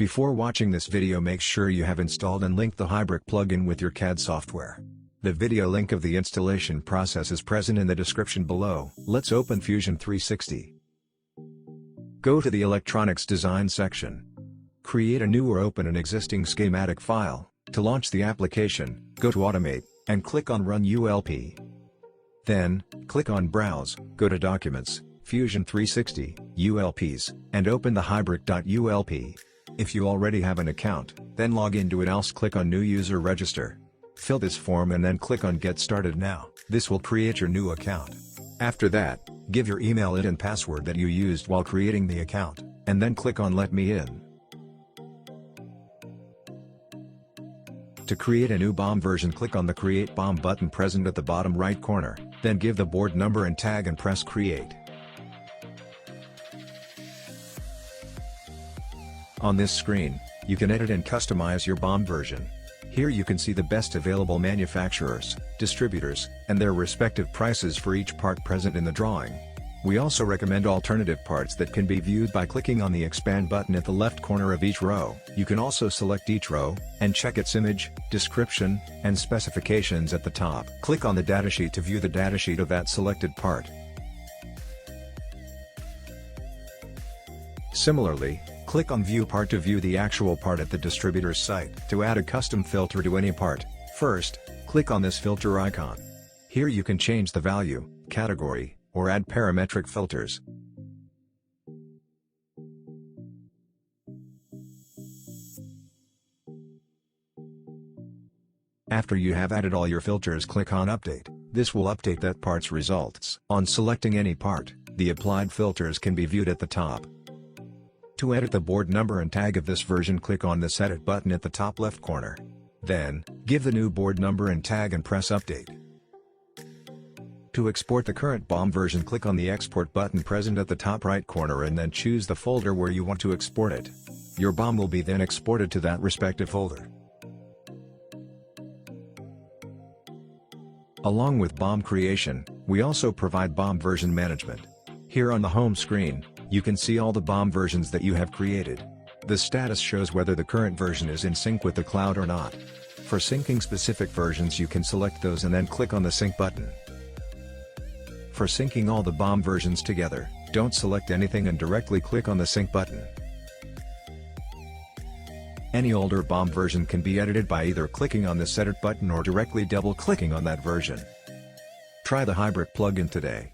Before watching this video, make sure you have installed and linked the Hybrique plugin with your CAD software. The video link of the installation process is present in the description below. Let's open Fusion 360. Go to the Electronics Design section. Create a new or open an existing schematic file. To launch the application, go to Automate, and click on Run ULP. Then, click on Browse, go to Documents, Fusion 360, ULPs, and open the Hybrique.ulp. If you already have an account, then log into it, else click on New User Register. Fill this form and then click on Get Started Now. This will create your new account. After that, give your email and password that you used while creating the account, and then click on Let Me In. To create a new BOM version, click on the Create BOM button present at the bottom right corner, then give the board number and tag and press Create. On this screen, you can edit and customize your BOM version. Here you can see the best available manufacturers, distributors, and their respective prices for each part present in the drawing. We also recommend alternative parts that can be viewed by clicking on the Expand button at the left corner of each row. You can also select each row, and check its image, description, and specifications at the top. Click on the datasheet to view the datasheet of that selected part. Similarly, click on View Part to view the actual part at the distributor's site. To add a custom filter to any part, first, click on this filter icon. Here you can change the value, category, or add parametric filters. After you have added all your filters, click on Update. This will update that part's results. On selecting any part, the applied filters can be viewed at the top. To edit the board number and tag of this version, click on this Edit button at the top left corner. Then, give the new board number and tag and press Update. To export the current BOM version, click on the Export button present at the top right corner and then choose the folder where you want to export it. Your BOM will be then exported to that respective folder. Along with BOM creation, we also provide BOM version management. Here on the home screen, you can see all the BOM versions that you have created. The status shows whether the current version is in sync with the cloud or not. For syncing specific versions, you can select those and then click on the Sync button. For syncing all the BOM versions together, don't select anything and directly click on the Sync button. Any older BOM version can be edited by either clicking on this Edit button or directly double-clicking on that version. Try the Hybrique plugin today.